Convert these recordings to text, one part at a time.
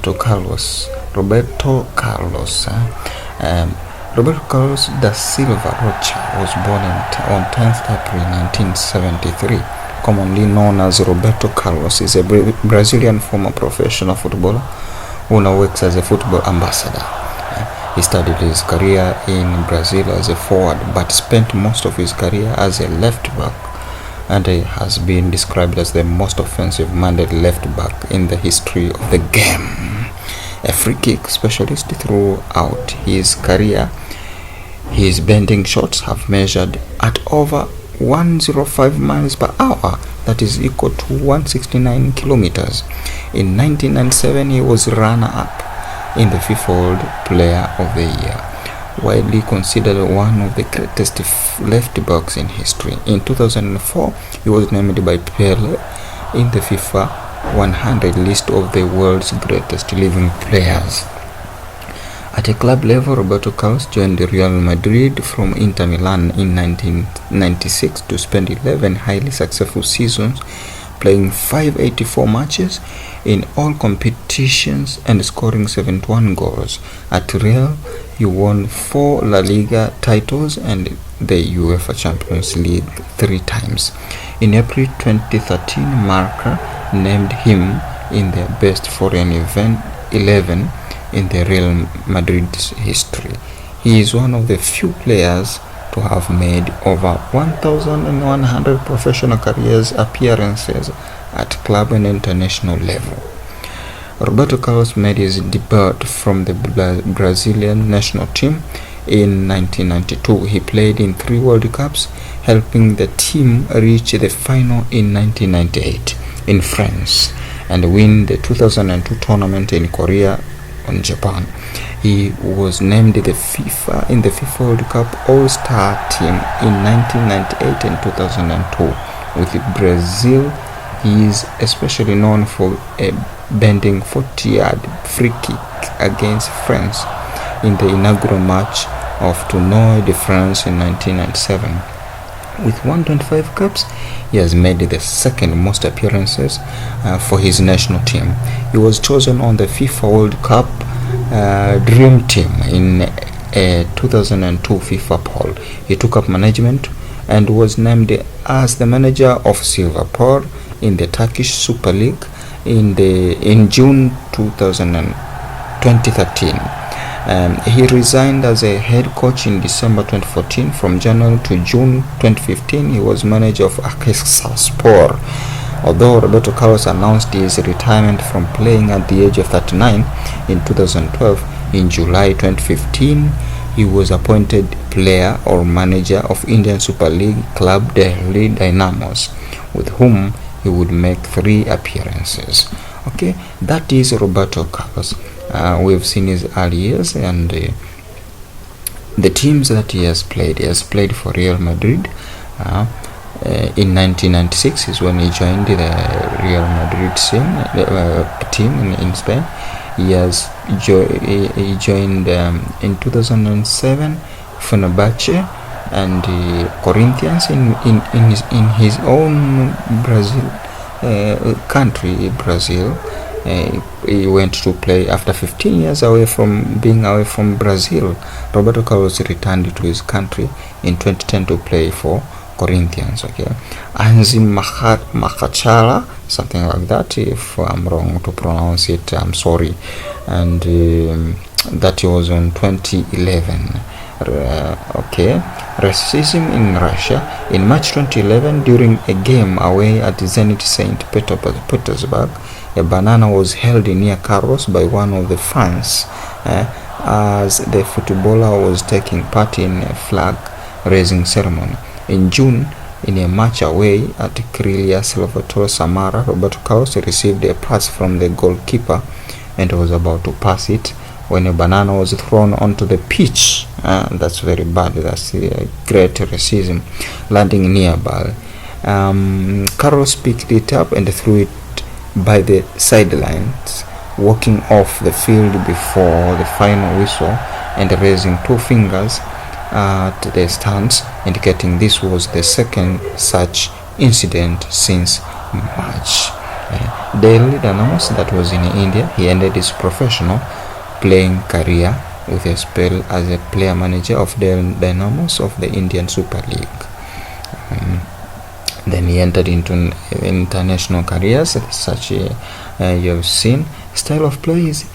Roberto Carlos. Roberto Carlos da Silva Rocha was born on 10th April 1973. Commonly known as Roberto Carlos, is a Brazilian former professional footballer who now works as a football ambassador. He started his career in Brazil as a forward, but spent most of his career as a left back, and he has been described as the most offensive-minded left back in the history of the game. A free kick specialist throughout his career, his bending shots have measured at over 105 miles per hour, that is equal to 169 kilometers. In 1997, he was runner-up in the FIFA World Player of the Year, widely considered one of the greatest left backs in history. In 2004, he was named by Pele in the FIFA 100 list of the world's greatest living players. At a club level, Roberto Carlos joined Real Madrid from Inter Milan in 1996 to spend 11 highly successful seasons, playing 584 matches in all competitions and scoring 71 goals. At Real, he won 4 La Liga titles and the UEFA Champions League 3 times. In April 2013, Marca named him in their best foreign 11 in the Real Madrid's history. He is one of the few players to have made over 1,100 professional careers appearances at club and international level. Roberto Carlos made his debut from the Brazilian national team in 1992. He played in 3 World Cups, helping the team reach the final in 1998 in France and win the 2002 tournament in Korea on Japan. He was named in the FIFA World Cup All-Star team in 1998 and 2002. With Brazil, he is especially known for a bending 40-yard free kick against France in the inaugural match of Tournoi de France in 1997. With 125 caps, he has made the second most appearances for his national team. He was chosen on the FIFA World Cup Dream Team in a 2002 FIFA poll. He took up management and was named as the manager of Silverspor in the Turkish Super League in June 2013. He resigned as a head coach in December 2014. From January to June 2015, he was manager of Akhisarspor. Although Roberto Carlos announced his retirement from playing at the age of 39 in 2012, in July 2015, he was appointed player or manager of Indian Super League club Delhi Dynamos, with whom he would make 3 appearances. Okay, that is Roberto Carlos. We've seen his early years and the teams that he has played. He has played for Real Madrid. In 1996 is when he joined the Real Madrid team in Spain. He has joined in 2007 Fenerbahce and Corinthians in his own Brazil country, Brazil. He went to play after 15 years being away from Brazil. Roberto Carlos returned to his country in 2010 to play for Corinthians. Okay, Anzi Makachala, something like that. If I'm wrong to pronounce it, I'm sorry. And that was on 2011. Okay, racism in Russia. In March 2011, during a game away at Zenit St. Petersburg, a banana was held near Carlos by one of the fans as the footballer was taking part in a flag-raising ceremony. In June, in a match away at Krylia Salvatore Samara, Roberto Carlos received a pass from the goalkeeper and was about to pass it when a banana was thrown onto the pitch. That's very bad. That's a great racism, landing nearby. Carlos picked it up and threw it by the sidelines, walking off the field before the final whistle and raising 2 fingers at the stands, indicating this was the second such incident since March. Delhi Dynamos, that was in India. He ended his professional playing career with a spell as a player manager of Delhi Dynamos of the Indian Super League. Then he entered into international careers, such you have seen. Style of play is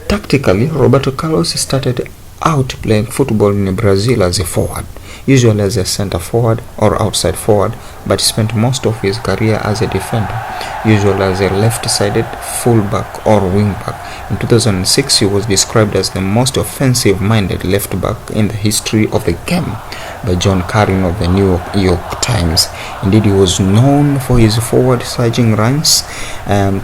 tactically. Roberto Carlos started out playing football in Brazil as a forward, usually as a center forward or outside forward, but spent most of his career as a defender, usually as a left-sided fullback or wingback. In 2006, he was described as the most offensive-minded left-back in the history of the game by John Carlin of the New York Times. Indeed, he was known for his forward-surging runs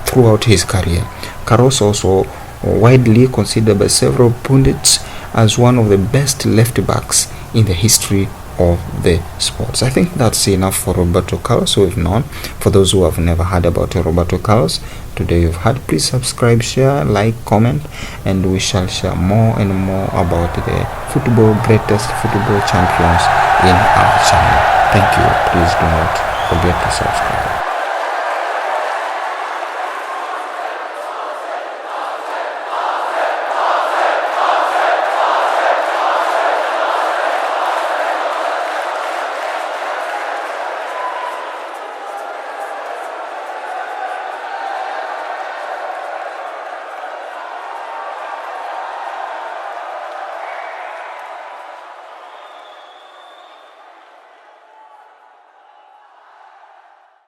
throughout his career. Carlos also widely considered by several pundits as one of the best left-backs in the history of the sports. I think that's enough for Roberto Carlos. We've known. For those who have never heard about Roberto Carlos, today you've heard. Please subscribe, share, like, comment, and we shall share more and more about the greatest football champions in our channel. Thank you. Please do not forget to subscribe.